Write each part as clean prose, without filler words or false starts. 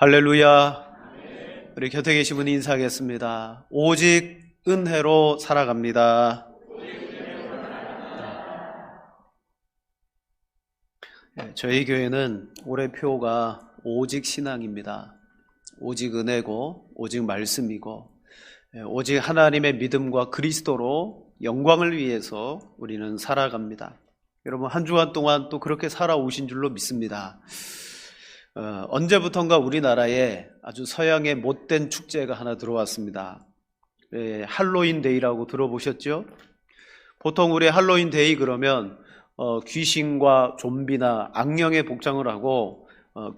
할렐루야. 우리 곁에 계신 분 인사하겠습니다. 오직 은혜로 살아갑니다. 저희 교회는 올해 표가 오직 신앙입니다. 오직 은혜고 오직 말씀이고 오직 하나님의 믿음과 그리스도로 영광을 위해서 우리는 살아갑니다. 여러분, 한 주간 동안 또 그렇게 살아오신 줄로 믿습니다. 언제부턴가 우리나라에 아주 서양의 못된 축제가 하나 들어왔습니다. 할로윈 데이라고 들어보셨죠? 보통 우리 할로윈 데이 그러면 귀신과 좀비나 악령의 복장을 하고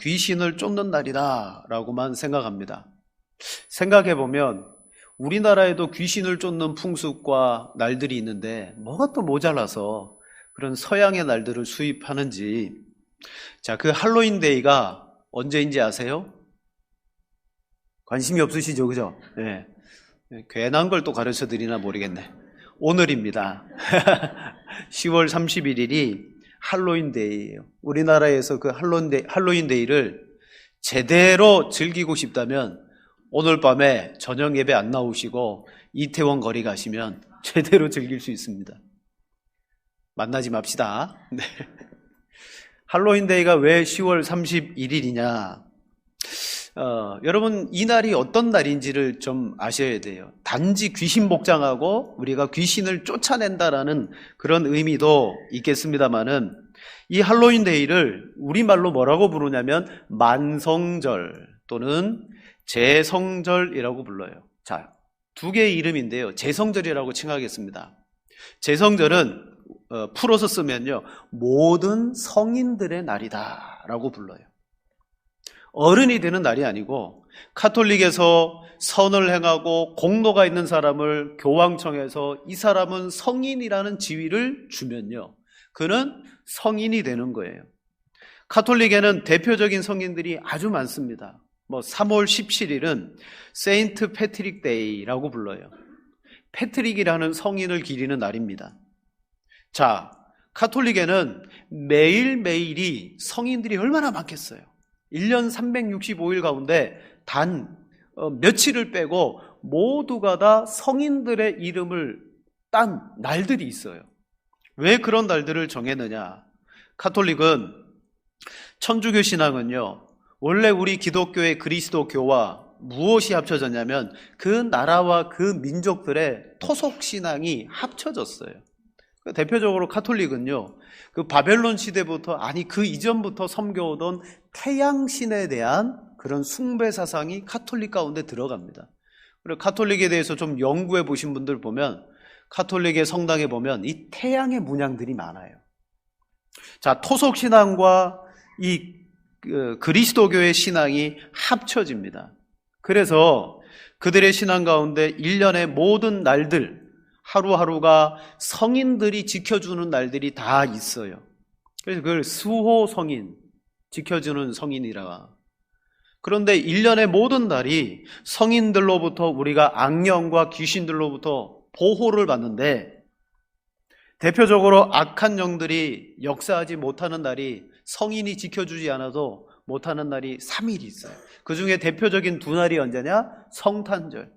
귀신을 쫓는 날이다 라고만 생각합니다. 생각해보면 우리나라에도 귀신을 쫓는 풍습과 날들이 있는데 뭐가 또 모자라서 그런 서양의 날들을 수입하는지. 자, 그 할로윈 데이가 언제인지 아세요? 관심이 없으시죠? 그죠? 네. 괜한 걸 또 가르쳐 드리나 모르겠네. 오늘입니다. 10월 31일이 할로윈 데이예요. 우리나라에서 그 할로윈 데이를 제대로 즐기고 싶다면 오늘 밤에 저녁 예배 안 나오시고 이태원 거리 가시면 제대로 즐길 수 있습니다. 만나지 맙시다. 네. 할로윈 데이가 왜 10월 31일이냐? 여러분, 이 날이 어떤 날인지를 좀 아셔야 돼요. 단지 귀신 복장하고 우리가 귀신을 쫓아낸다라는 그런 의미도 있겠습니다만은 이 할로윈 데이를 우리말로 뭐라고 부르냐면 만성절 또는 제성절이라고 불러요. 자, 두 개의 이름인데요. 제성절이라고 칭하겠습니다. 제성절은 풀어서 쓰면요, 모든 성인들의 날이다 라고 불러요. 어른이 되는 날이 아니고 카톨릭에서 선을 행하고 공로가 있는 사람을 교황청에서 이 사람은 성인이라는 지위를 주면요, 그는 성인이 되는 거예요. 카톨릭에는 대표적인 성인들이 아주 많습니다. 3월 17일은 세인트 패트릭 데이라고 불러요. 패트릭이라는 성인을 기리는 날입니다. 자, 카톨릭에는 매일매일이 성인들이 얼마나 많겠어요. 1년 365일 가운데 단 며칠을 빼고 모두가 다 성인들의 이름을 딴 날들이 있어요. 왜 그런 날들을 정했느냐? 카톨릭은, 천주교 신앙은요, 원래 우리 기독교의 그리스도교와 무엇이 합쳐졌냐면 그 나라와 그 민족들의 토속 신앙이 합쳐졌어요. 대표적으로 카톨릭은요, 그 바벨론 시대부터, 아니 그 이전부터 섬겨오던 태양신에 대한 그런 숭배 사상이 카톨릭 가운데 들어갑니다. 그리고 카톨릭에 대해서 좀 연구해 보신 분들 보면 카톨릭의 성당에 보면 이 태양의 문양들이 많아요. 자, 토속 신앙과 이 그리스도교의 신앙이 합쳐집니다. 그래서 그들의 신앙 가운데 1년의 모든 날들, 하루하루가 성인들이 지켜주는 날들이 다 있어요. 그래서 그걸 수호 성인, 지켜주는 성인이라. 그런데 1년의 모든 날이 성인들로부터 우리가 악령과 귀신들로부터 보호를 받는데, 대표적으로 악한 영들이 역사하지 못하는 날이, 성인이 지켜주지 않아도 못하는 날이 3일이 있어요. 그 중에 대표적인 두 날이 언제냐? 성탄절.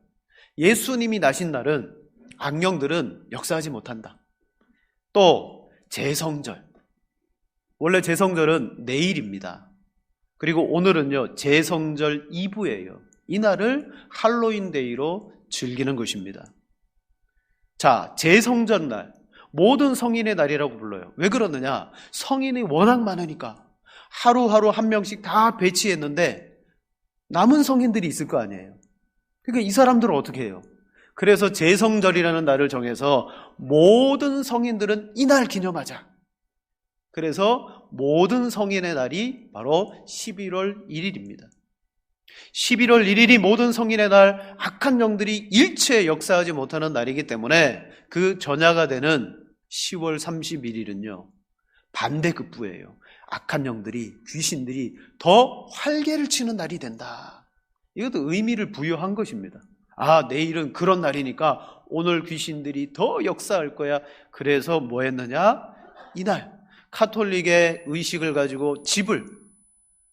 예수님이 나신 날은 악령들은 역사하지 못한다. 또 제성절. 원래 제성절은 내일입니다. 그리고 오늘은요, 제성절 이브예요. 이 날을 할로윈 데이로 즐기는 것입니다. 자, 제성절 날, 모든 성인의 날이라고 불러요. 왜 그러느냐? 성인이 워낙 많으니까 하루하루 한 명씩 다 배치했는데 남은 성인들이 있을 거 아니에요. 그러니까 이 사람들은 어떻게 해요? 그래서 제성절이라는 날을 정해서 모든 성인들은 이날 기념하자. 그래서 모든 성인의 날이 바로 11월 1일입니다. 11월 1일이 모든 성인의 날, 악한 영들이 일체 역사하지 못하는 날이기 때문에 그 전야가 되는 10월 31일은요, 반대급부예요. 악한 영들이, 귀신들이 더 활개를 치는 날이 된다. 이것도 의미를 부여한 것입니다. 아, 내일은 그런 날이니까 오늘 귀신들이 더 역사할 거야. 그래서 뭐 했느냐? 이날 카톨릭의 의식을 가지고 집을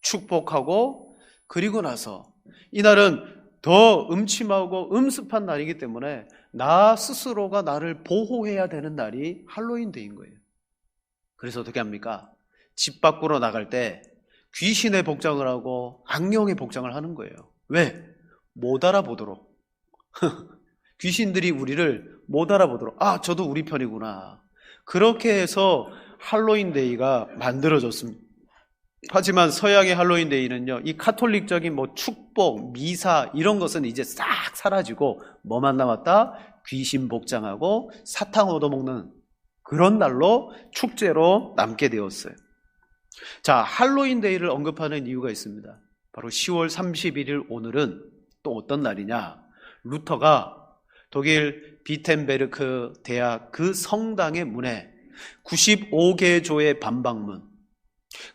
축복하고 그리고 나서 이날은 더 음침하고 음습한 날이기 때문에 나 스스로가 나를 보호해야 되는 날이 할로윈데이인 거예요. 그래서 어떻게 합니까? 집 밖으로 나갈 때 귀신의 복장을 하고 악령의 복장을 하는 거예요. 왜? 못 알아보도록. 귀신들이 우리를 못 알아보도록. 아, 저도 우리 편이구나. 그렇게 해서 할로윈데이가 만들어졌습니다. 하지만 서양의 할로윈데이는요, 이 카톨릭적인 축복, 미사 이런 것은 이제 싹 사라지고 뭐만 남았다? 귀신 복장하고 사탕 얻어먹는 그런 날로 축제로 남게 되었어요. 자, 할로윈데이를 언급하는 이유가 있습니다. 바로 10월 31일 오늘은 또 어떤 날이냐? 루터가 독일 비텐베르크 대학 그 성당의 문에 95개 조의 반박문,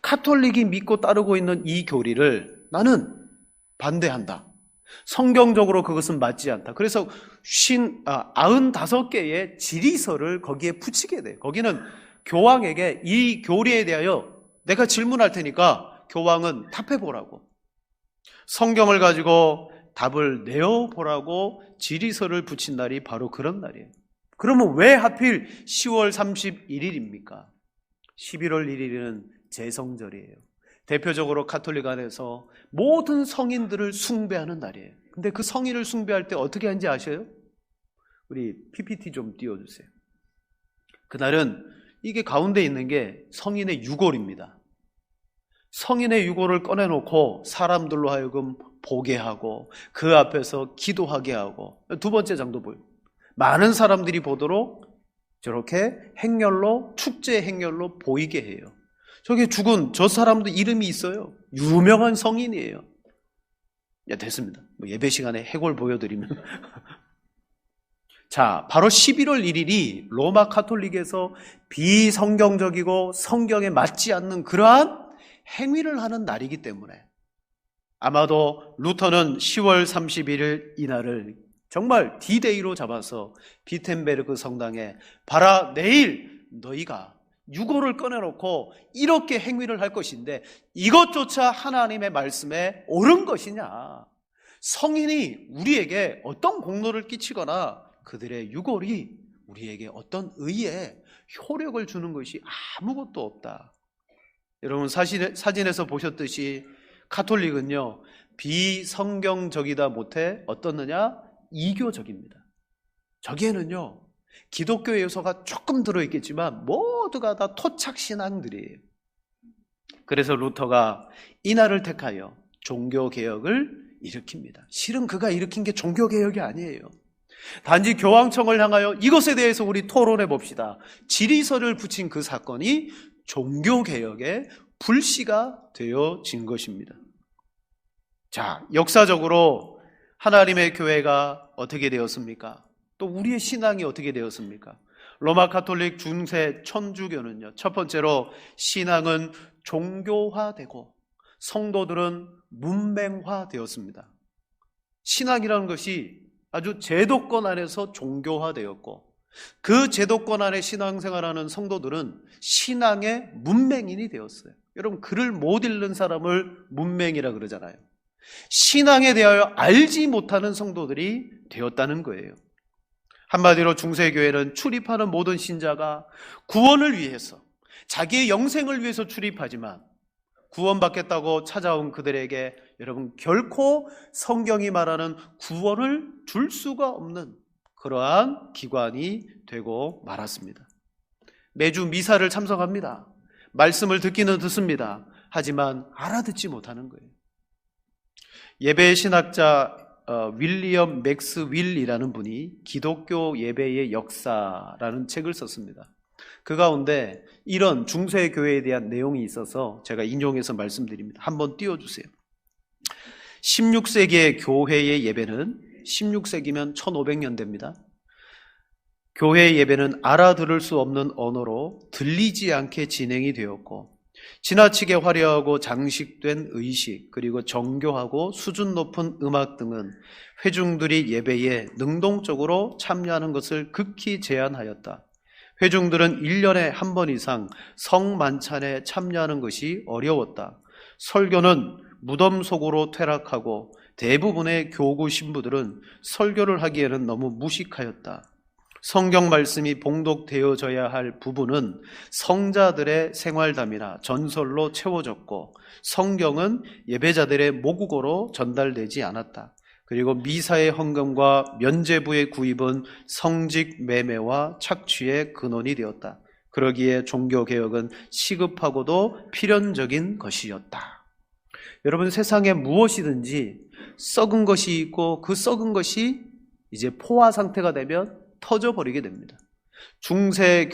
카톨릭이 믿고 따르고 있는 이 교리를 나는 반대한다. 성경적으로 그것은 맞지 않다. 그래서 95개의 질의서를 거기에 붙이게 돼요. 거기는 교황에게 이 교리에 대하여 내가 질문할 테니까 교황은 답해보라고, 성경을 가지고 답을 내어보라고 질의서를 붙인 날이 바로 그런 날이에요. 그러면 왜 하필 10월 31일입니까? 11월 1일은 제성절이에요. 대표적으로 카톨릭 안에서 모든 성인들을 숭배하는 날이에요. 근데 그 성인을 숭배할 때 어떻게 하는지 아셔요? 우리 PPT 좀 띄워주세요. 그날은 이게 가운데 있는 게 성인의 유골입니다. 성인의 유골을 꺼내놓고 사람들로 하여금 보게 하고 그 앞에서 기도하게 하고, 두 번째 장도 보여요. 많은 사람들이 보도록 저렇게 행렬로, 축제 행렬로 보이게 해요. 저게 죽은 저 사람도 이름이 있어요. 유명한 성인이에요. 야, 됐습니다. 예배 시간에 해골 보여드리면. 자, 바로 11월 1일이 로마 카톨릭에서 비성경적이고 성경에 맞지 않는 그러한 행위를 하는 날이기 때문에 아마도 루터는 10월 31일 이날을 정말 D-Day로 잡아서 비텐베르크 성당에 봐라, 내일 너희가 유골을 꺼내놓고 이렇게 행위를 할 것인데 이것조차 하나님의 말씀에 옳은 것이냐? 성인이 우리에게 어떤 공로를 끼치거나 그들의 유골이 우리에게 어떤 의에 효력을 주는 것이 아무것도 없다. 여러분 사진에서 보셨듯이 카톨릭은요, 비성경적이다 못해 어떻느냐? 이교적입니다. 저기에는요, 기독교 요소가 조금 들어있겠지만 모두가 다 토착신앙들이에요. 그래서 루터가 이날을 택하여 종교개혁을 일으킵니다. 실은 그가 일으킨 게 종교개혁이 아니에요. 단지 교황청을 향하여 이것에 대해서 우리 토론해 봅시다. 질의서를 붙인 그 사건이 종교개혁의 불씨가 되어진 것입니다. 자, 역사적으로 하나님의 교회가 어떻게 되었습니까? 또 우리의 신앙이 어떻게 되었습니까? 로마 카톨릭 중세 천주교는요, 첫 번째로 신앙은 종교화되고 성도들은 문맹화되었습니다. 신앙이라는 것이 아주 제도권 안에서 종교화되었고 그 제도권 안에 신앙생활하는 성도들은 신앙의 문맹인이 되었어요. 여러분, 글을 못 읽는 사람을 문맹이라 그러잖아요. 신앙에 대하여 알지 못하는 성도들이 되었다는 거예요. 한마디로 중세교회는 출입하는 모든 신자가 구원을 위해서, 자기의 영생을 위해서 출입하지만 구원받겠다고 찾아온 그들에게 여러분 결코 성경이 말하는 구원을 줄 수가 없는 그러한 기관이 되고 말았습니다. 매주 미사를 참석합니다. 말씀을 듣기는 듣습니다. 하지만 알아듣지 못하는 거예요. 예배 신학자 윌리엄 맥스윌이라는 분이 기독교 예배의 역사라는 책을 썼습니다. 그 가운데 이런 중세교회에 대한 내용이 있어서 제가 인용해서 말씀드립니다. 한번 띄워주세요. 16세기의 교회의 예배는 16세기면 1500년대입니다. 교회의 예배는 알아들을 수 없는 언어로 들리지 않게 진행이 되었고 지나치게 화려하고 장식된 의식 그리고 정교하고 수준 높은 음악 등은 회중들이 예배에 능동적으로 참여하는 것을 극히 제한하였다. 회중들은 1년에 한 번 이상 성만찬에 참여하는 것이 어려웠다. 설교는 무덤 속으로 퇴락하고 대부분의 교구 신부들은 설교를 하기에는 너무 무식하였다. 성경 말씀이 봉독되어져야 할 부분은 성자들의 생활담이나 전설로 채워졌고 성경은 예배자들의 모국어로 전달되지 않았다. 그리고 미사의 헌금과 면죄부의 구입은 성직 매매와 착취의 근원이 되었다. 그러기에 종교개혁은 시급하고도 필연적인 것이었다. 여러분, 세상에 무엇이든지 썩은 것이 있고 그 썩은 것이 이제 포화 상태가 되면 터져버리게 됩니다. 중세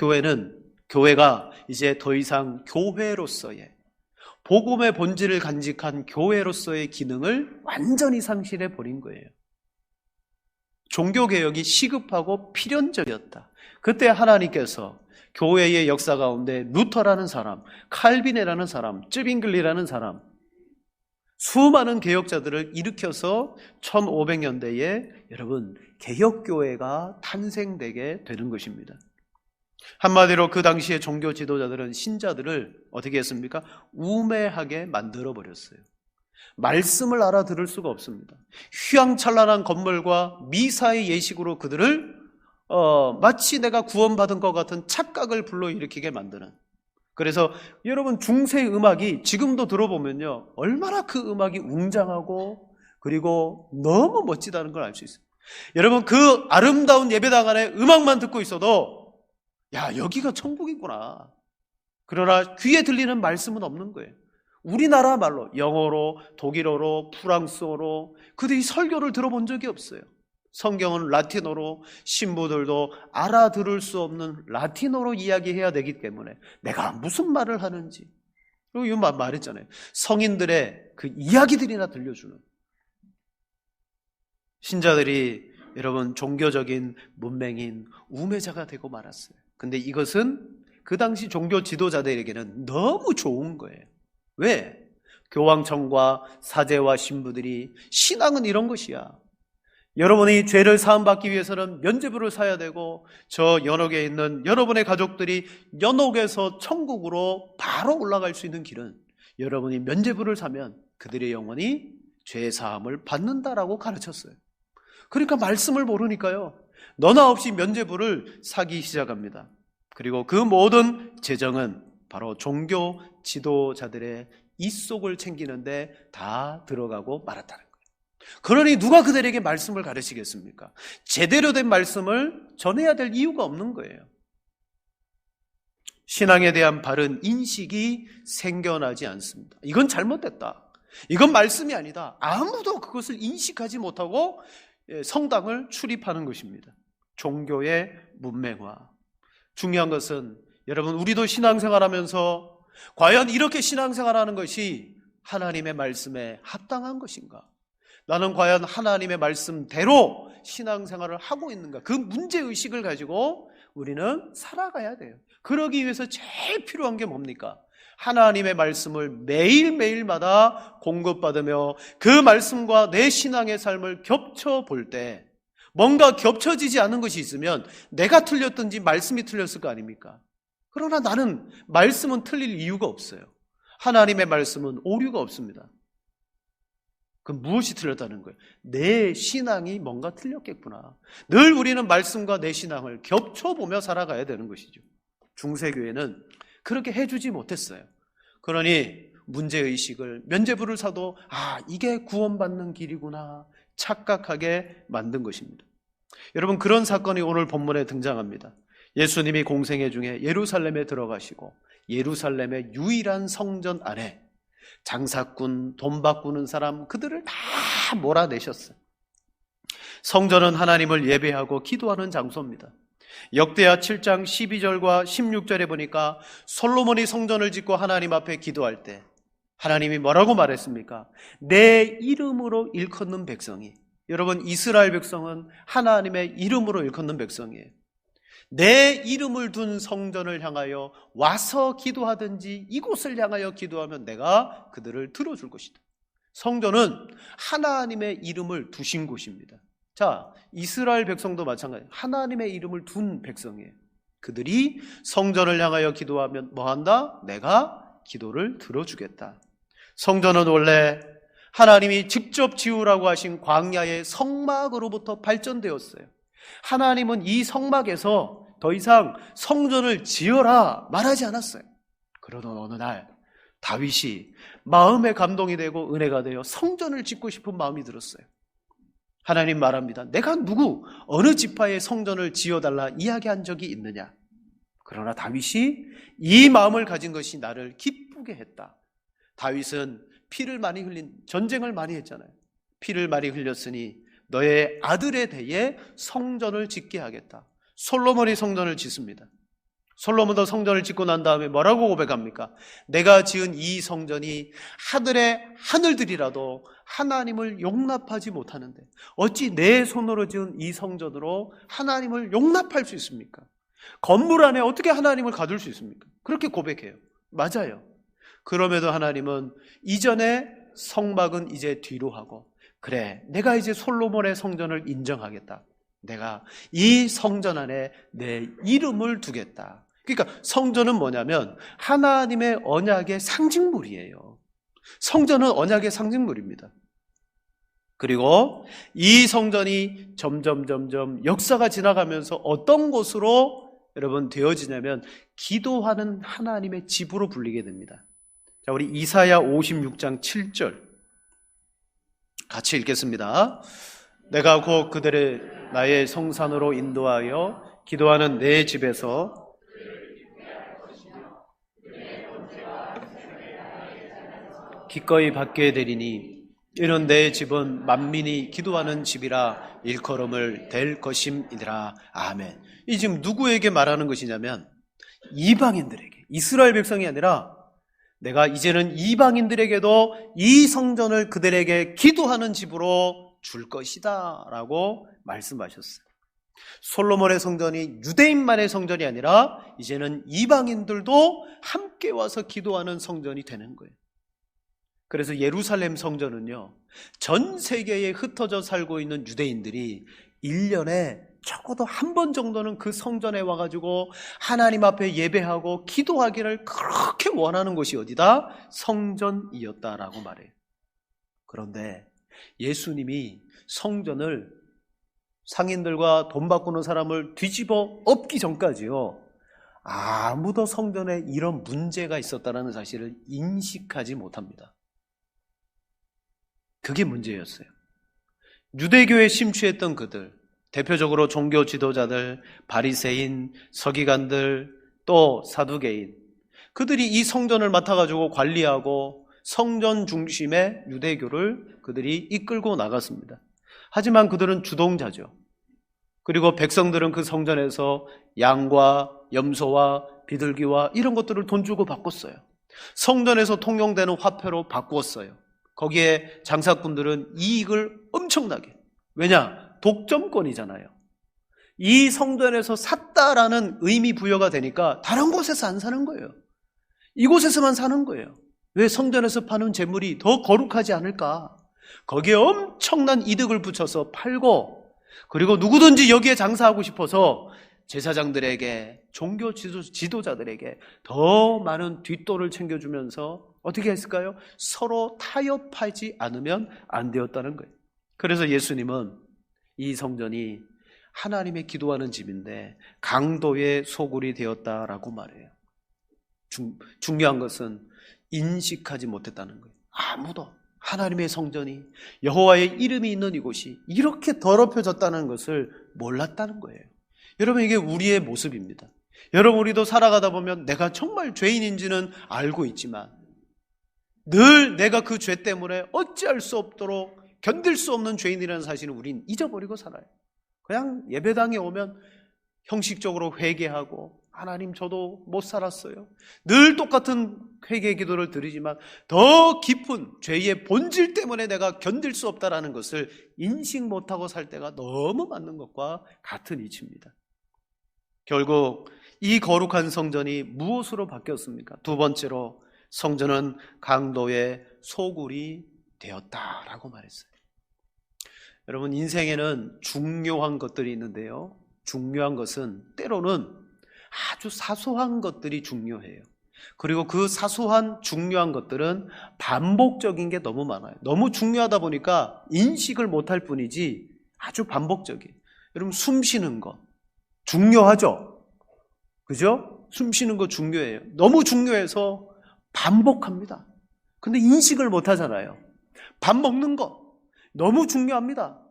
교회가 이제 더 이상 교회로서의 복음의 본질을 간직한 교회로서의 기능을 완전히 상실해 버린 거예요. 종교개혁이 시급하고 필연적이었다. 그때 하나님께서 교회의 역사 가운데 루터라는 사람, 칼빈이라는 사람, 쯔빙글리라는 사람, 수많은 개혁자들을 일으켜서 1500년대에 여러분 개혁교회가 탄생되게 되는 것입니다. 한마디로 그 당시에 종교 지도자들은 신자들을 어떻게 했습니까? 우매하게 만들어버렸어요. 말씀을 알아들을 수가 없습니다. 휘황찬란한 건물과 미사의 예식으로 그들을 마치 내가 구원받은 것 같은 착각을 불러일으키게 만드는, 그래서 여러분 중세 음악이 지금도 들어보면요 얼마나 그 음악이 웅장하고 그리고 너무 멋지다는 걸 알 수 있어요. 여러분 그 아름다운 예배당 안에 음악만 듣고 있어도 야 여기가 천국이구나. 그러나 귀에 들리는 말씀은 없는 거예요. 우리나라 말로 영어로 독일어로 프랑스어로 그들이 설교를 들어본 적이 없어요. 성경은 라틴어로 신부들도 알아들을 수 없는 라틴어로 이야기해야 되기 때문에 내가 무슨 말을 하는지, 그리고 이 말했잖아요. 성인들의 그 이야기들이나 들려주는 신자들이 여러분 종교적인 문맹인 우매자가 되고 말았어요. 근데 이것은 그 당시 종교 지도자들에게는 너무 좋은 거예요. 왜? 교황청과 사제와 신부들이 신앙은 이런 것이야. 여러분이 죄를 사함받기 위해서는 면죄부를 사야 되고 저 연옥에 있는 여러분의 가족들이 연옥에서 천국으로 바로 올라갈 수 있는 길은 여러분이 면죄부를 사면 그들의 영혼이 죄 사함을 받는다라고 가르쳤어요. 그러니까 말씀을 모르니까요 너나 없이 면죄부를 사기 시작합니다. 그리고 그 모든 재정은 바로 종교 지도자들의 입속을 챙기는데 다 들어가고 말았다는 거예요. 그러니 누가 그들에게 말씀을 가르치겠습니까? 제대로 된 말씀을 전해야 될 이유가 없는 거예요. 신앙에 대한 바른 인식이 생겨나지 않습니다. 이건 잘못됐다. 이건 말씀이 아니다. 아무도 그것을 인식하지 못하고 성당을 출입하는 것입니다. 종교의 문맹화. 중요한 것은 여러분 우리도 신앙생활하면서 과연 이렇게 신앙생활하는 것이 하나님의 말씀에 합당한 것인가? 나는 과연 하나님의 말씀대로 신앙생활을 하고 있는가? 그 문제의식을 가지고 우리는 살아가야 돼요. 그러기 위해서 제일 필요한 게 뭡니까? 하나님의 말씀을 매일매일마다 공급받으며 그 말씀과 내 신앙의 삶을 겹쳐볼 때 뭔가 겹쳐지지 않은 것이 있으면 내가 틀렸든지 말씀이 틀렸을 거 아닙니까? 그러나 나는 말씀은 틀릴 이유가 없어요. 하나님의 말씀은 오류가 없습니다. 그럼 무엇이 틀렸다는 거예요? 내 신앙이 뭔가 틀렸겠구나. 늘 우리는 말씀과 내 신앙을 겹쳐보며 살아가야 되는 것이죠. 중세교회는 그렇게 해주지 못했어요. 그러니 문제의식을 면죄부를 사도 이게 구원받는 길이구나 착각하게 만든 것입니다. 여러분 그런 사건이 오늘 본문에 등장합니다. 예수님이 공생애 중에 예루살렘에 들어가시고 예루살렘의 유일한 성전 안에 장사꾼, 돈 바꾸는 사람 그들을 다 몰아내셨어요. 성전은 하나님을 예배하고 기도하는 장소입니다. 역대하 7장 12절과 16절에 보니까 솔로몬이 성전을 짓고 하나님 앞에 기도할 때 하나님이 뭐라고 말했습니까? 내 이름으로 일컫는 백성이, 여러분 이스라엘 백성은 하나님의 이름으로 일컫는 백성이에요. 내 이름을 둔 성전을 향하여 와서 기도하든지 이곳을 향하여 기도하면 내가 그들을 들어줄 것이다. 성전은 하나님의 이름을 두신 곳입니다. 자, 이스라엘 백성도 마찬가지예요. 하나님의 이름을 둔 백성이에요. 그들이 성전을 향하여 기도하면 뭐한다? 내가 기도를 들어주겠다. 성전은 원래 하나님이 직접 지으라고 하신 광야의 성막으로부터 발전되었어요. 하나님은 이 성막에서 더 이상 성전을 지어라 말하지 않았어요. 그러던 어느 날 다윗이 마음에 감동이 되고 은혜가 되어 성전을 짓고 싶은 마음이 들었어요. 하나님 말합니다. 내가 어느 지파의 성전을 지어달라 이야기한 적이 있느냐? 그러나 다윗이 이 마음을 가진 것이 나를 기쁘게 했다. 다윗은 피를 많이 흘린, 전쟁을 많이 했잖아요. 피를 많이 흘렸으니 너의 아들에 대해 성전을 짓게 하겠다. 솔로몬이 성전을 짓습니다. 솔로몬도 성전을 짓고 난 다음에 뭐라고 고백합니까? 내가 지은 이 성전이 하늘의 하늘들이라도 하나님을 용납하지 못하는데 어찌 내 손으로 지은 이 성전으로 하나님을 용납할 수 있습니까? 건물 안에 어떻게 하나님을 가둘 수 있습니까? 그렇게 고백해요. 맞아요. 그럼에도 하나님은 이전에 성막은 이제 뒤로 하고, 그래, 내가 이제 솔로몬의 성전을 인정하겠다. 내가 이 성전 안에 내 이름을 두겠다. 그러니까 성전은 뭐냐면 하나님의 언약의 상징물이에요. 성전은 언약의 상징물입니다. 그리고 이 성전이 점점 역사가 지나가면서 어떤 곳으로 여러분 되어지냐면 기도하는 하나님의 집으로 불리게 됩니다. 자, 우리 이사야 56장 7절 같이 읽겠습니다. 내가 곧 그들을 나의 성산으로 인도하여 기도하는 내 집에서 기꺼이 받게 되리니 이는 내 집은 만민이 기도하는 집이라 일컬음을 될 것임이니라. 아멘. 이 지금 누구에게 말하는 것이냐면 이방인들에게, 이스라엘 백성이 아니라 내가 이제는 이방인들에게도 이 성전을 그들에게 기도하는 집으로 줄 것이다 라고 말씀하셨어요. 솔로몬의 성전이 유대인만의 성전이 아니라 이제는 이방인들도 함께 와서 기도하는 성전이 되는 거예요. 그래서 예루살렘 성전은요, 전 세계에 흩어져 살고 있는 유대인들이 1년에 적어도 한 번 정도는 그 성전에 와가지고 하나님 앞에 예배하고 기도하기를 그렇게 원하는 곳이 어디다? 성전이었다라고 말해요. 그런데 예수님이 성전을 상인들과 돈 바꾸는 사람을 뒤집어 엎기 전까지요, 아무도 성전에 이런 문제가 있었다는 사실을 인식하지 못합니다. 그게 문제였어요. 유대교에 심취했던 그들, 대표적으로 종교 지도자들, 바리새인, 서기관들, 또 사두개인, 그들이 이 성전을 맡아가지고 관리하고 성전 중심의 유대교를 그들이 이끌고 나갔습니다. 하지만 그들은 주동자죠. 그리고 백성들은 그 성전에서 양과 염소와 비둘기와 이런 것들을 돈 주고 바꿨어요. 성전에서 통용되는 화폐로 바꾸었어요. 거기에 장사꾼들은 이익을 엄청나게, 왜냐? 독점권이잖아요. 이 성전에서 샀다라는 의미 부여가 되니까 다른 곳에서 안 사는 거예요. 이곳에서만 사는 거예요. 왜? 성전에서 파는 재물이 더 거룩하지 않을까? 거기에 엄청난 이득을 붙여서 팔고, 그리고 누구든지 여기에 장사하고 싶어서 제사장들에게, 종교 지도자들에게 더 많은 뒷돈을 챙겨주면서 어떻게 했을까요? 서로 타협하지 않으면 안 되었다는 거예요. 그래서 예수님은 이 성전이 하나님의 기도하는 집인데 강도의 소굴이 되었다라고 말해요. 중요한 것은 인식하지 못했다는 거예요. 아무도 하나님의 성전이, 여호와의 이름이 있는 이곳이 이렇게 더럽혀졌다는 것을 몰랐다는 거예요. 여러분, 이게 우리의 모습입니다. 여러분, 우리도 살아가다 보면 내가 정말 죄인인지는 알고 있지만 늘 내가 그 죄 때문에 어찌할 수 없도록 견딜 수 없는 죄인이라는 사실을 우린 잊어버리고 살아요. 그냥 예배당에 오면 형식적으로 회개하고, 하나님 저도 못 살았어요. 늘 똑같은 회개 기도를 드리지만 더 깊은 죄의 본질 때문에 내가 견딜 수 없다는 것을 인식 못하고 살 때가 너무 많은 것과 같은 이치입니다. 결국 이 거룩한 성전이 무엇으로 바뀌었습니까? 두 번째로, 성전은 강도의 소굴이 되었다라고 말했어요. 여러분, 인생에는 중요한 것들이 있는데요, 중요한 것은 때로는 아주 사소한 것들이 중요해요. 그리고 그 사소한 중요한 것들은 반복적인 게 너무 많아요. 너무 중요하다 보니까 인식을 못할 뿐이지 아주 반복적이에요. 여러분, 숨 쉬는 거 중요하죠? 그죠? 숨 쉬는 거 중요해요. 너무 중요해서 반복합니다. 근데 인식을 못하잖아요. 밥 먹는 거 너무 중요합니다.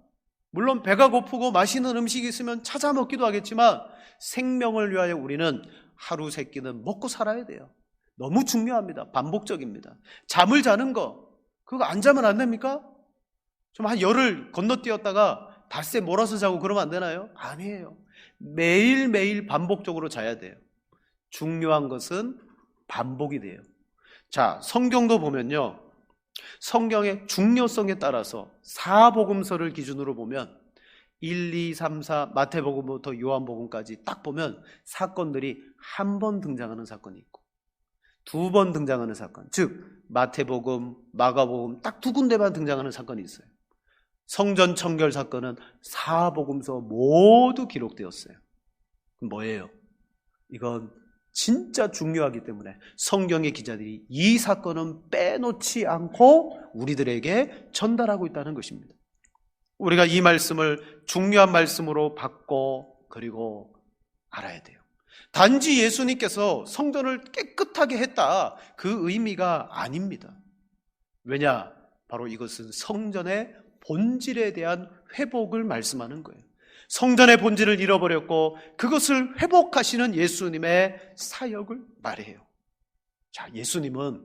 물론 배가 고프고 맛있는 음식이 있으면 찾아 먹기도 하겠지만 생명을 위하여 우리는 하루 세 끼는 먹고 살아야 돼요. 너무 중요합니다. 반복적입니다. 잠을 자는 거 그거 안 자면 안 됩니까? 좀 한 열흘 건너뛰었다가 닷새 몰아서 자고 그러면 안 되나요? 아니에요. 매일매일 반복적으로 자야 돼요. 중요한 것은 반복이 돼요. 자, 성경도 보면요, 성경의 중요성에 따라서 사복음서를 기준으로 보면 1, 2, 3, 4 마태복음부터 요한복음까지 딱 보면 사건들이 한 번 등장하는 사건이 있고 두 번 등장하는 사건, 즉 마태복음, 마가복음 딱 두 군데만 등장하는 사건이 있어요. 성전 청결 사건은 사복음서 모두 기록되었어요. 뭐예요? 이건 진짜 중요하기 때문에 성경의 기자들이 이 사건은 빼놓지 않고 우리들에게 전달하고 있다는 것입니다. 우리가 이 말씀을 중요한 말씀으로 받고 그리고 알아야 돼요. 단지 예수님께서 성전을 깨끗하게 했다, 그 의미가 아닙니다. 왜냐? 바로 이것은 성전의 본질에 대한 회복을 말씀하는 거예요. 성전의 본질을 잃어버렸고 그것을 회복하시는 예수님의 사역을 말해요. 자, 예수님은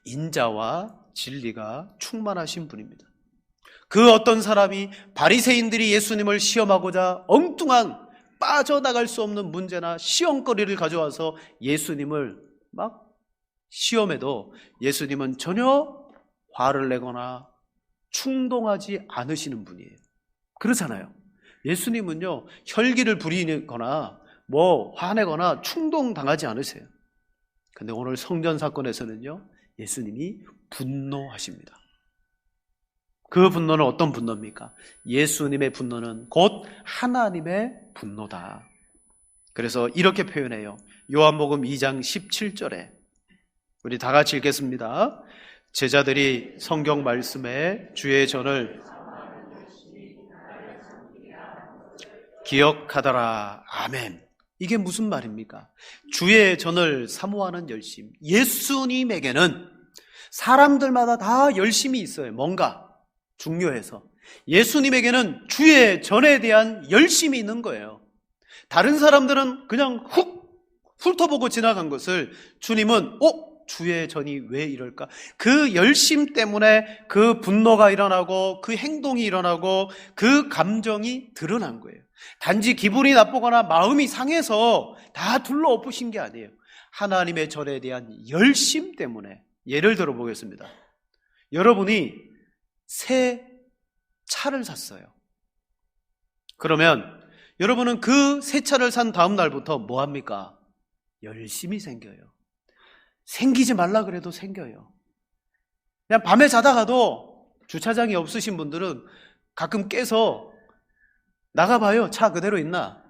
인자와 진리가 충만하신 분입니다. 그 어떤 사람이 바리새인들이 예수님을 시험하고자 엉뚱한 빠져나갈 수 없는 문제나 시험거리를 가져와서 예수님을 막 시험해도 예수님은 전혀 화를 내거나 충동하지 않으시는 분이에요. 그렇잖아요. 예수님은요, 혈기를 부리거나 화내거나 충동당하지 않으세요. 근데 오늘 성전 사건에서는요, 예수님이 분노하십니다. 그 분노는 어떤 분노입니까? 예수님의 분노는 곧 하나님의 분노다. 그래서 이렇게 표현해요. 요한복음 2장 17절에 우리 다 같이 읽겠습니다. 제자들이 성경 말씀에 주의 전을 기억하더라. 아멘. 이게 무슨 말입니까? 주의 전을 사모하는 열심. 예수님에게는 사람들마다 다 열심이 있어요. 뭔가 중요해서. 예수님에게는 주의 전에 대한 열심이 있는 거예요. 다른 사람들은 그냥 훑어보고 지나간 것을 주님은 주의 전이 왜 이럴까? 그 열심 때문에 그 분노가 일어나고 그 행동이 일어나고 그 감정이 드러난 거예요. 단지 기분이 나쁘거나 마음이 상해서 다 둘러엎으신 게 아니에요. 하나님의 전에 대한 열심 때문에. 예를 들어 보겠습니다. 여러분이 새 차를 샀어요. 그러면 여러분은 그 새 차를 산 다음 날부터 뭐 합니까? 열심히 생겨요. 생기지 말라 그래도 생겨요. 그냥 밤에 자다가도 주차장이 없으신 분들은 가끔 깨서 나가봐요. 차 그대로 있나?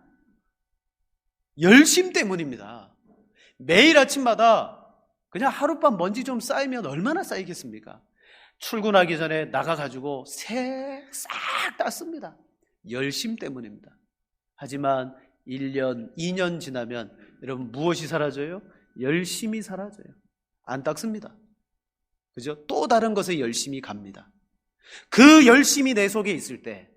열심 때문입니다. 매일 아침마다 그냥 하룻밤 먼지 좀 쌓이면 얼마나 쌓이겠습니까? 출근하기 전에 나가가지고 새 싹 땄습니다. 열심 때문입니다. 하지만 1년, 2년 지나면 여러분 무엇이 사라져요? 열심히 사라져요. 안 닦습니다. 그죠? 또 다른 것에 열심히 갑니다. 그 열심이 내 속에 있을 때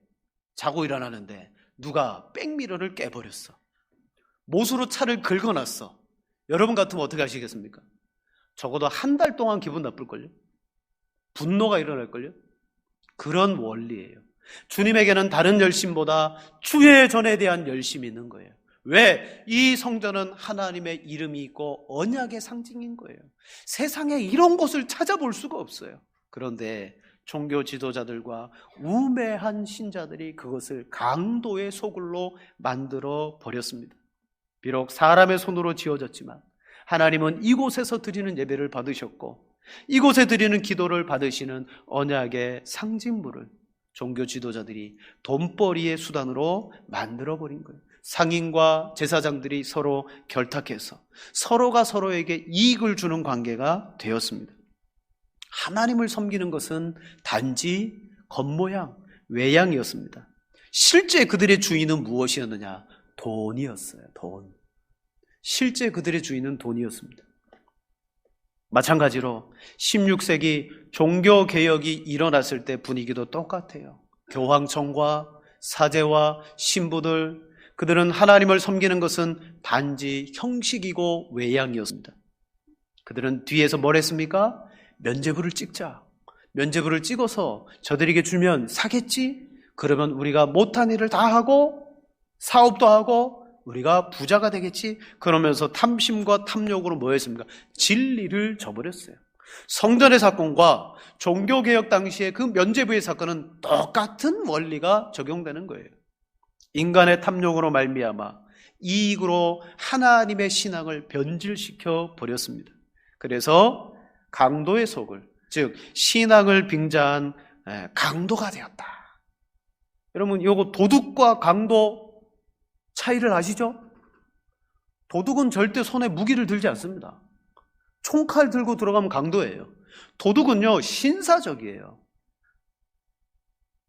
자고 일어나는데 누가 백미러를 깨버렸어. 못으로 차를 긁어놨어. 여러분 같으면 어떻게 하시겠습니까? 적어도 한 달 동안 기분 나쁠걸요? 분노가 일어날걸요? 그런 원리예요. 주님에게는 다른 열심보다 주의 전에 대한 열심이 있는 거예요. 왜? 이 성전은 하나님의 이름이 있고 언약의 상징인 거예요. 세상에 이런 곳을 찾아볼 수가 없어요. 그런데 종교 지도자들과 우매한 신자들이 그것을 강도의 소굴로 만들어 버렸습니다. 비록 사람의 손으로 지어졌지만 하나님은 이곳에서 드리는 예배를 받으셨고 이곳에 드리는 기도를 받으시는 언약의 상징물을 종교 지도자들이 돈벌이의 수단으로 만들어버린 거예요. 상인과 제사장들이 서로 결탁해서 서로가 서로에게 이익을 주는 관계가 되었습니다. 하나님을 섬기는 것은 단지 겉모양, 외양이었습니다. 실제 그들의 주인은 무엇이었느냐? 돈이었어요. 돈. 실제 그들의 주인은 돈이었습니다. 마찬가지로 16세기 종교개혁이 일어났을 때 분위기도 똑같아요. 교황청과 사제와 신부들, 그들은 하나님을 섬기는 것은 단지 형식이고 외양이었습니다. 그들은 뒤에서 뭘 했습니까? 면죄부를 찍자. 면죄부를 찍어서 저들에게 주면 사겠지? 그러면 우리가 못한 일을 다 하고 사업도 하고 우리가 부자가 되겠지? 그러면서 탐심과 탐욕으로 뭐 했습니까? 진리를 저버렸어요. 성전의 사건과 종교개혁 당시에 그 면죄부의 사건은 똑같은 원리가 적용되는 거예요. 인간의 탐욕으로 말미암아 이익으로 하나님의 신앙을 변질시켜 버렸습니다. 그래서 강도의 속을, 즉 신앙을 빙자한 강도가 되었다. 여러분, 이거 도둑과 강도 차이를 아시죠? 도둑은 절대 손에 무기를 들지 않습니다. 총칼 들고 들어가면 강도예요. 도둑은요, 신사적이에요.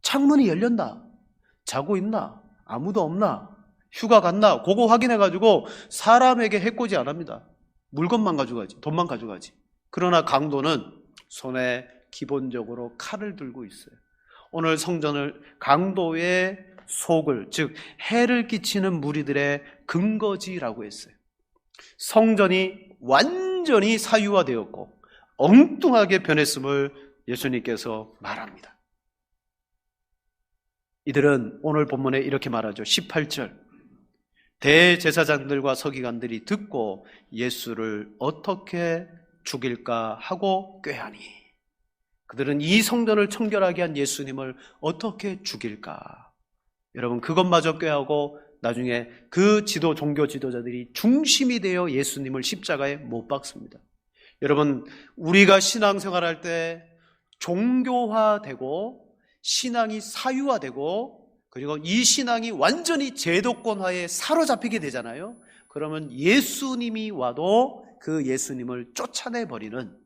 창문이 열렸나? 자고 있나? 아무도 없나? 휴가 갔나? 그거 확인해가지고 사람에게 해코지 안 합니다. 물건만 가져가지, 돈만 가져가지. 그러나 강도는 손에 기본적으로 칼을 들고 있어요. 오늘 성전을 강도의 속을, 즉 해를 끼치는 무리들의 근거지라고 했어요. 성전이 완전히 사유화되었고 엉뚱하게 변했음을 예수님께서 말합니다. 이들은 오늘 본문에 이렇게 말하죠. 18절, 대제사장들과 서기관들이 듣고 예수를 어떻게 죽일까 하고 꾀하니, 그들은 이 성전을 청결하게 한 예수님을 어떻게 죽일까. 여러분, 그것마저 꾀하고 나중에 그 종교 지도자들이 중심이 되어 예수님을 십자가에 못 박습니다. 여러분, 우리가 신앙생활할 때 종교화되고 신앙이 사유화되고 그리고 이 신앙이 완전히 제도권화에 사로잡히게 되잖아요. 그러면 예수님이 와도 그 예수님을 쫓아내버리는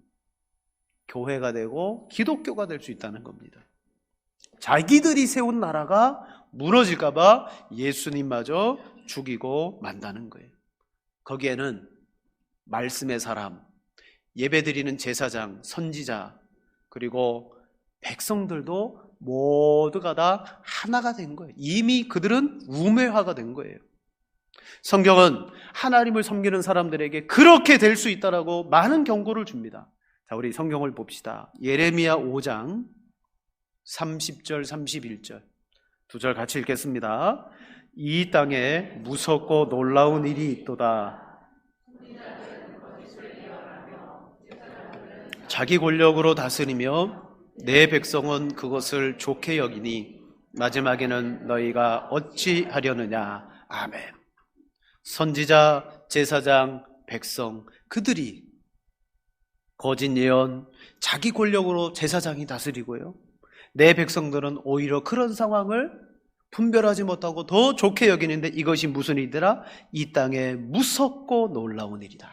교회가 되고 기독교가 될 수 있다는 겁니다. 자기들이 세운 나라가 무너질까 봐 예수님마저 죽이고 만다는 거예요. 거기에는 말씀의 사람, 예배드리는 제사장, 선지자, 그리고 백성들도 모두가 다 하나가 된 거예요. 이미 그들은 우매화가 된 거예요. 성경은 하나님을 섬기는 사람들에게 그렇게 될 수 있다라고 많은 경고를 줍니다. 자, 우리 성경을 봅시다. 예레미야 5장 30절 31절 두 절 같이 읽겠습니다. 이 땅에 무섭고 놀라운 일이 있도다. 자기 권력으로 다스리며 내 백성은 그것을 좋게 여기니 마지막에는 너희가 어찌 하려느냐. 아멘. 선지자, 제사장, 백성, 그들이 거짓 예언, 자기 권력으로 제사장이 다스리고요, 내 백성들은 오히려 그런 상황을 분별하지 못하고 더 좋게 여기는데 이것이 무슨 일이더라? 이 땅에 무섭고 놀라운 일이다.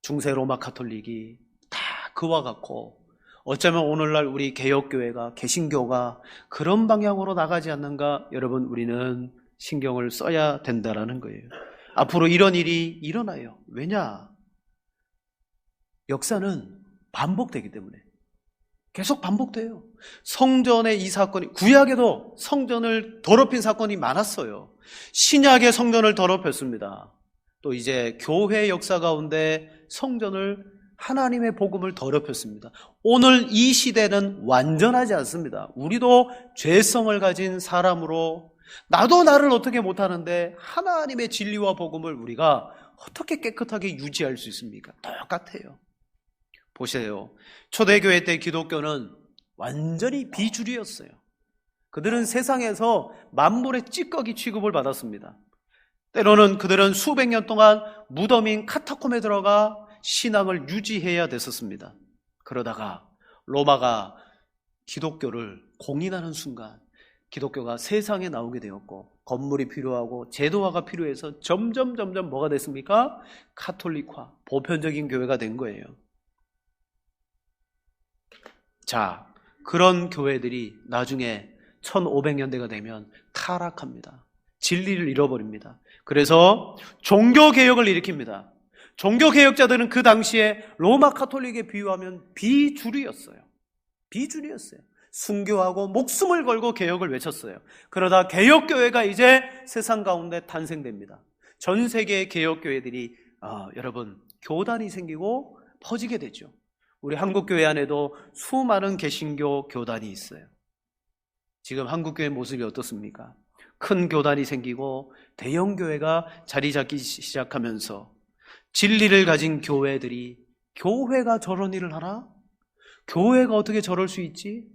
중세 로마 가톨릭이 다 그와 같고, 어쩌면 오늘날 우리 개혁교회가, 개신교가 그런 방향으로 나가지 않는가? 여러분, 우리는 신경을 써야 된다라는 거예요. 앞으로 이런 일이 일어나요. 왜냐? 역사는 반복되기 때문에. 계속 반복돼요. 성전의 이 사건이, 구약에도 성전을 더럽힌 사건이 많았어요. 신약의 성전을 더럽혔습니다. 또 이제 교회 역사 가운데 성전을, 하나님의 복음을 더럽혔습니다. 오늘 이 시대는 완전하지 않습니다. 우리도 죄성을 가진 사람으로, 나도 나를 어떻게 못하는데 하나님의 진리와 복음을 우리가 어떻게 깨끗하게 유지할 수 있습니까? 똑같아요. 보세요. 초대교회 때 기독교는 완전히 비주류였어요. 그들은 세상에서 만물의 찌꺼기 취급을 받았습니다. 때로는 그들은 수백 년 동안 무덤인 카타콤에 들어가 신앙을 유지해야 됐었습니다. 그러다가 로마가 기독교를 공인하는 순간 기독교가 세상에 나오게 되었고, 건물이 필요하고 제도화가 필요해서 점점 뭐가 됐습니까? 카톨릭화, 보편적인 교회가 된 거예요. 자, 그런 교회들이 나중에 1500년대가 되면 타락합니다. 진리를 잃어버립니다. 그래서 종교개혁을 일으킵니다. 종교개혁자들은 그 당시에 로마 카톨릭에 비유하면 비주류였어요. 비주류였어요. 순교하고 목숨을 걸고 개혁을 외쳤어요. 그러다 개혁교회가 이제 세상 가운데 탄생됩니다. 전 세계의 개혁교회들이 여러분 교단이 생기고 퍼지게 되죠. 우리 한국교회 안에도 수많은 개신교 교단이 있어요. 지금 한국교회 모습이 어떻습니까? 큰 교단이 생기고 대형교회가 자리 잡기 시작하면서 진리를 가진 교회들이 교회가 저런 일을 하나? 교회가 어떻게 저럴 수 있지?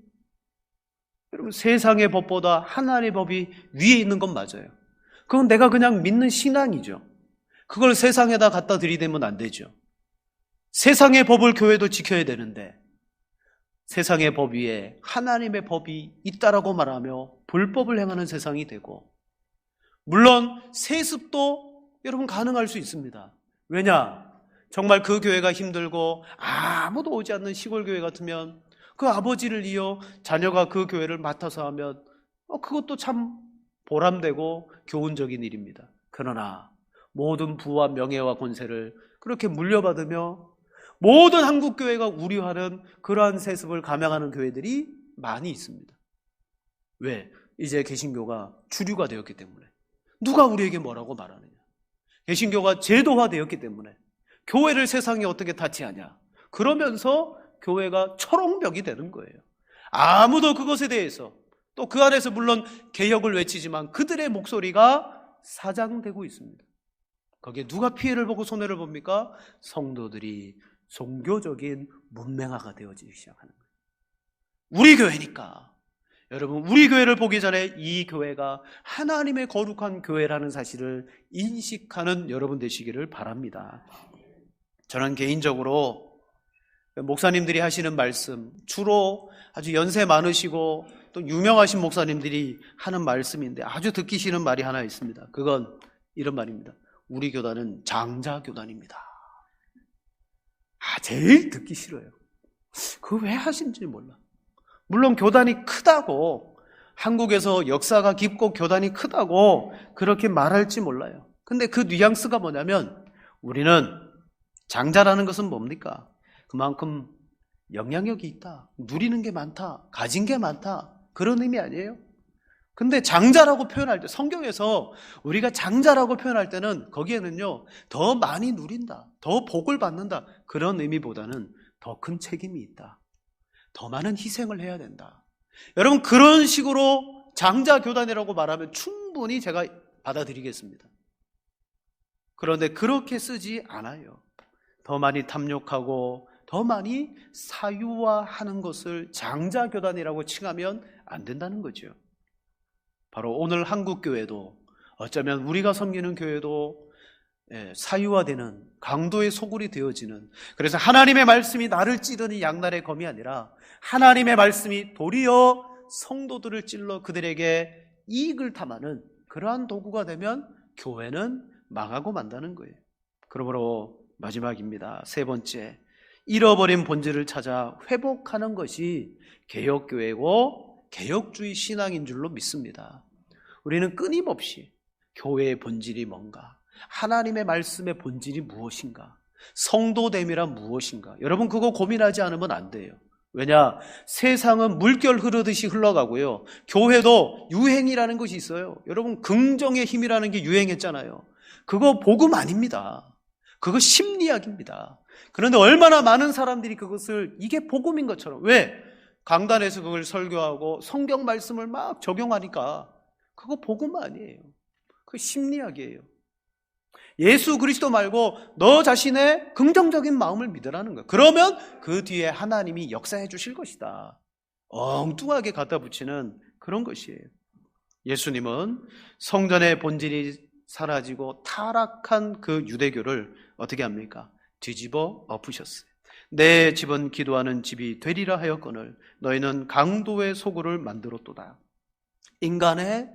여러분 세상의 법보다 하나님의 법이 위에 있는 건 맞아요. 그건 내가 그냥 믿는 신앙이죠. 그걸 세상에다 갖다 들이대면 안 되죠. 세상의 법을 교회도 지켜야 되는데 세상의 법 위에 하나님의 법이 있다라고 말하며 불법을 행하는 세상이 되고, 물론 세습도 여러분 가능할 수 있습니다. 왜냐? 정말 그 교회가 힘들고 아무도 오지 않는 시골 교회 같으면 그 아버지를 이어 자녀가 그 교회를 맡아서 하면 그것도 참 보람되고 교훈적인 일입니다. 그러나 모든 부와 명예와 권세를 그렇게 물려받으며 모든 한국교회가 우려하는 그러한 세습을 감행하는 교회들이 많이 있습니다. 왜? 이제 개신교가 주류가 되었기 때문에. 누가 우리에게 뭐라고 말하느냐? 개신교가 제도화되었기 때문에 교회를 세상에 어떻게 타치하냐? 그러면서 교회가 초롱벽이 되는 거예요. 아무도 그것에 대해서, 또 그 안에서 물론 개혁을 외치지만 그들의 목소리가 사장되고 있습니다. 거기에 누가 피해를 보고 손해를 봅니까? 성도들이 종교적인 문맹화가 되어지기 시작하는 거예요. 우리 교회니까. 여러분, 우리 교회를 보기 전에 이 교회가 하나님의 거룩한 교회라는 사실을 인식하는 여러분 되시기를 바랍니다. 저는 개인적으로 목사님들이 하시는 말씀, 주로 아주 연세 많으시고 또 유명하신 목사님들이 하는 말씀인데 아주 듣기 싫은 말이 하나 있습니다. 그건 이런 말입니다. 우리 교단은 장자교단입니다. 제일 듣기 싫어요. 그거 왜 하신지 몰라. 물론 교단이 크다고, 한국에서 역사가 깊고 교단이 크다고 그렇게 말할지 몰라요. 근데 그 뉘앙스가 뭐냐면, 우리는 장자라는 것은 뭡니까? 그만큼 영향력이 있다, 누리는 게 많다, 가진 게 많다, 그런 의미 아니에요? 근데 장자라고 표현할 때, 성경에서 우리가 장자라고 표현할 때는 거기에는요 더 많이 누린다, 더 복을 받는다, 그런 의미보다는 더 큰 책임이 있다, 더 많은 희생을 해야 된다. 여러분, 그런 식으로 장자교단이라고 말하면 충분히 제가 받아들이겠습니다. 그런데 그렇게 쓰지 않아요. 더 많이 탐욕하고 더 많이 사유화하는 것을 장자교단이라고 칭하면 안 된다는 거죠. 바로 오늘 한국교회도, 어쩌면 우리가 섬기는 교회도 사유화되는, 강도의 소굴이 되어지는, 그래서 하나님의 말씀이 나를 찌르는 양날의 검이 아니라 하나님의 말씀이 도리어 성도들을 찔러 그들에게 이익을 탐하는 그러한 도구가 되면 교회는 망하고 만다는 거예요. 그러므로 마지막입니다. 세 번째, 잃어버린 본질을 찾아 회복하는 것이 개혁교회고 개혁주의 신앙인 줄로 믿습니다. 우리는 끊임없이 교회의 본질이 뭔가, 하나님의 말씀의 본질이 무엇인가, 성도됨이란 무엇인가, 여러분 그거 고민하지 않으면 안 돼요. 왜냐? 세상은 물결 흐르듯이 흘러가고요, 교회도 유행이라는 것이 있어요. 여러분, 긍정의 힘이라는 게 유행했잖아요. 그거 복음 아닙니다. 그거 심리학입니다. 그런데 얼마나 많은 사람들이 그것을 이게 복음인 것처럼, 왜? 강단에서 그걸 설교하고 성경 말씀을 막 적용하니까 그거 복음 아니에요. 그거 심리학이에요. 예수 그리스도 말고 너 자신의 긍정적인 마음을 믿으라는 거예요. 그러면 그 뒤에 하나님이 역사해 주실 것이다. 엉뚱하게 갖다 붙이는 그런 것이에요. 예수님은 성전의 본질이 사라지고 타락한 그 유대교를 어떻게 합니까? 뒤집어 엎으셨어요. 내 집은 기도하는 집이 되리라 하였거늘 너희는 강도의 소굴을 만들었도다. 인간의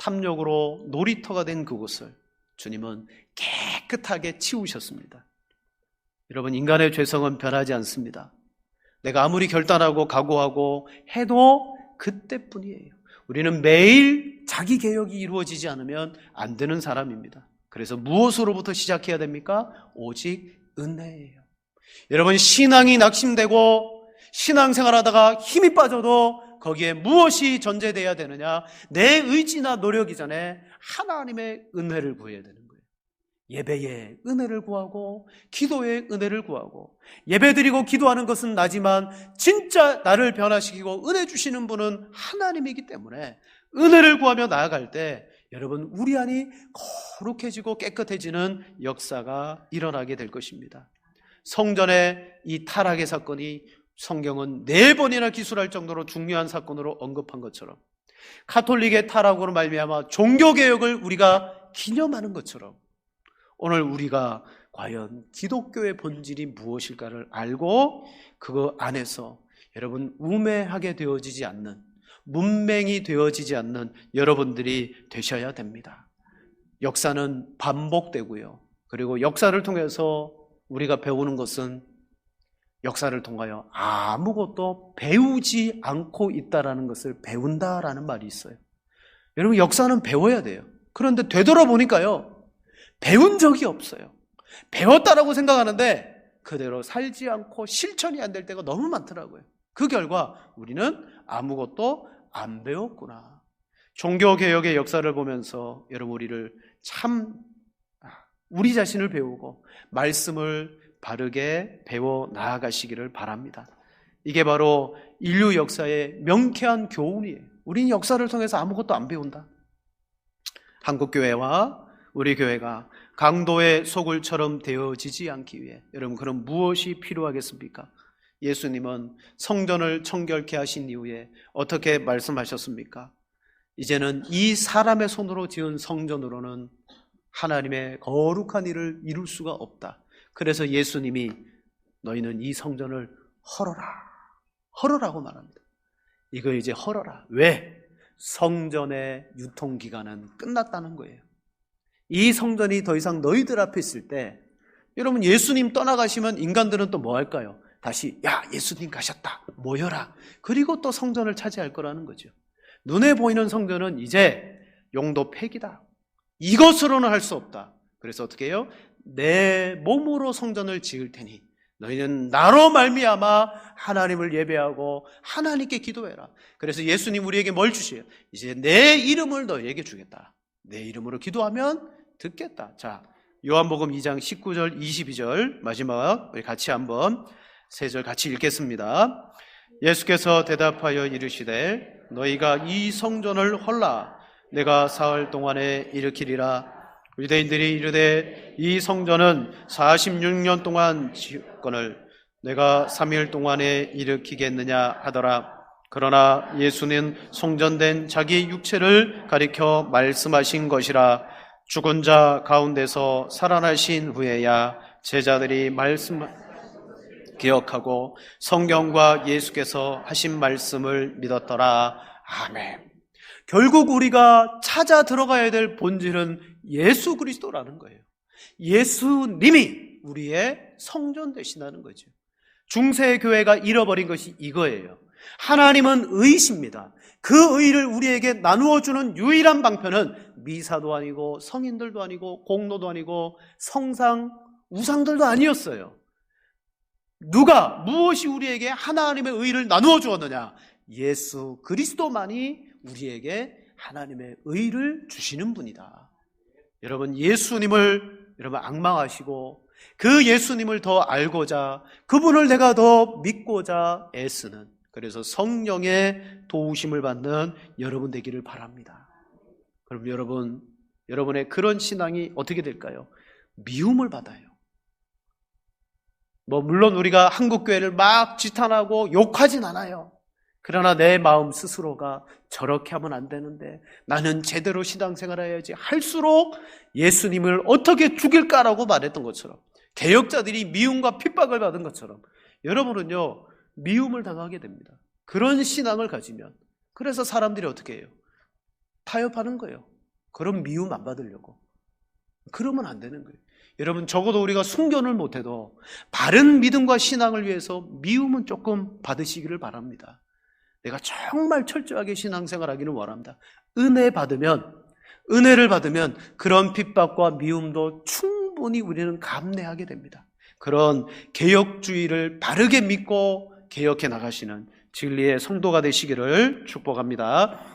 탐욕으로 놀이터가 된 그곳을 주님은 깨끗하게 치우셨습니다. 여러분, 인간의 죄성은 변하지 않습니다. 내가 아무리 결단하고 각오하고 해도 그때뿐이에요. 우리는 매일 자기 개혁이 이루어지지 않으면 안 되는 사람입니다. 그래서 무엇으로부터 시작해야 됩니까? 오직 은혜예요. 여러분, 신앙이 낙심되고 신앙생활하다가 힘이 빠져도 거기에 무엇이 전제되어야 되느냐? 내 의지나 노력이 전에 하나님의 은혜를 구해야 되는 거예요. 예배에 은혜를 구하고 기도에 은혜를 구하고, 예배드리고 기도하는 것은 나지만 진짜 나를 변화시키고 은혜 주시는 분은 하나님이기 때문에 은혜를 구하며 나아갈 때 여러분, 우리 안이 거룩해지고 깨끗해지는 역사가 일어나게 될 것입니다. 성전의 이 타락의 사건이 성경은 4번이나 기술할 정도로 중요한 사건으로 언급한 것처럼, 가톨릭의 타락으로 말미암아 종교개혁을 우리가 기념하는 것처럼, 오늘 우리가 과연 기독교의 본질이 무엇일까를 알고 그거 안에서 여러분 우매하게 되어지지 않는, 문맹이 되어지지 않는 여러분들이 되셔야 됩니다. 역사는 반복되고요. 그리고 역사를 통해서 우리가 배우는 것은 역사를 통하여 아무것도 배우지 않고 있다라는 것을 배운다라는 말이 있어요. 여러분, 역사는 배워야 돼요. 그런데 되돌아보니까요, 배운 적이 없어요. 배웠다라고 생각하는데 그대로 살지 않고 실천이 안 될 때가 너무 많더라고요. 그 결과 우리는 아무것도 안 배웠구나. 종교개혁의 역사를 보면서 여러분, 우리를 참 우리 자신을 배우고 말씀을 바르게 배워 나아가시기를 바랍니다. 이게 바로 인류 역사의 명쾌한 교훈이에요. 우리는 역사를 통해서 아무것도 안 배운다. 한국교회와 우리 교회가 강도의 소굴처럼 되어지지 않기 위해 여러분, 그럼 무엇이 필요하겠습니까? 예수님은 성전을 청결케 하신 이후에 어떻게 말씀하셨습니까? 이제는 이 사람의 손으로 지은 성전으로는 하나님의 거룩한 일을 이룰 수가 없다. 그래서 예수님이 너희는 이 성전을 헐어라고 말합니다. 이거 이제 헐어라. 왜? 성전의 유통기간은 끝났다는 거예요. 이 성전이 더 이상 너희들 앞에 있을 때, 여러분, 예수님 떠나가시면 인간들은 또 뭐 할까요? 다시 야, 예수님 가셨다, 모여라. 그리고 또 성전을 차지할 거라는 거죠. 눈에 보이는 성전은 이제 용도 폐기다. 이것으로는 할 수 없다. 그래서 어떻게 해요? 내 몸으로 성전을 지을 테니 너희는 나로 말미암아 하나님을 예배하고 하나님께 기도해라. 그래서 예수님 우리에게 뭘 주세요? 이제 내 이름을 너희에게 주겠다. 내 이름으로 기도하면 듣겠다. 자, 요한복음 2장 19절 22절 마지막 우리 같이 한번 3절 같이 읽겠습니다. 예수께서 대답하여 이르시되 너희가 이 성전을 헐라. 내가 사흘 동안에 일으키리라. 유대인들이 이르되 이 성전은 46년 동안 지었거늘 내가 3일 동안에 일으키겠느냐 하더라. 그러나 예수는 성전된 자기 육체를 가리켜 말씀하신 것이라. 죽은 자 가운데서 살아나신 후에야 제자들이 기억하고 성경과 예수께서 하신 말씀을 믿었더라. 아멘. 결국 우리가 찾아 들어가야 될 본질은 예수 그리스도라는 거예요. 예수님이 우리의 성전 되신다는 거죠. 중세 교회가 잃어버린 것이 이거예요. 하나님은 의이십니다. 그 의를 우리에게 나누어주는 유일한 방편은 미사도 아니고 성인들도 아니고 공로도 아니고 성상, 우상들도 아니었어요. 누가, 무엇이 우리에게 하나님의 의를 나누어 주었느냐? 예수 그리스도만이 우리에게 하나님의 의를 주시는 분이다. 여러분, 예수님을 여러분 앙망하시고 그 예수님을 더 알고자, 그분을 내가 더 믿고자 애쓰는, 그래서 성령의 도우심을 받는 여러분 되기를 바랍니다. 그럼 여러분의 그런 신앙이 어떻게 될까요? 미움을 받아요. 물론 우리가 한국교회를 막 지탄하고 욕하진 않아요. 그러나 내 마음 스스로가 저렇게 하면 안 되는데, 나는 제대로 신앙생활을 해야지 할수록 예수님을 어떻게 죽일까라고 말했던 것처럼, 개혁자들이 미움과 핍박을 받은 것처럼 여러분은요 미움을 당하게 됩니다. 그런 신앙을 가지면. 그래서 사람들이 어떻게 해요? 타협하는 거예요. 그런 미움 안 받으려고. 그러면 안 되는 거예요. 여러분, 적어도 우리가 순교를 못해도 바른 믿음과 신앙을 위해서 미움은 조금 받으시기를 바랍니다. 내가 정말 철저하게 신앙생활하기를 원합니다. 은혜를 받으면 그런 핍박과 미움도 충분히 우리는 감내하게 됩니다. 그런 개혁주의를 바르게 믿고 개혁해 나가시는 진리의 성도가 되시기를 축복합니다.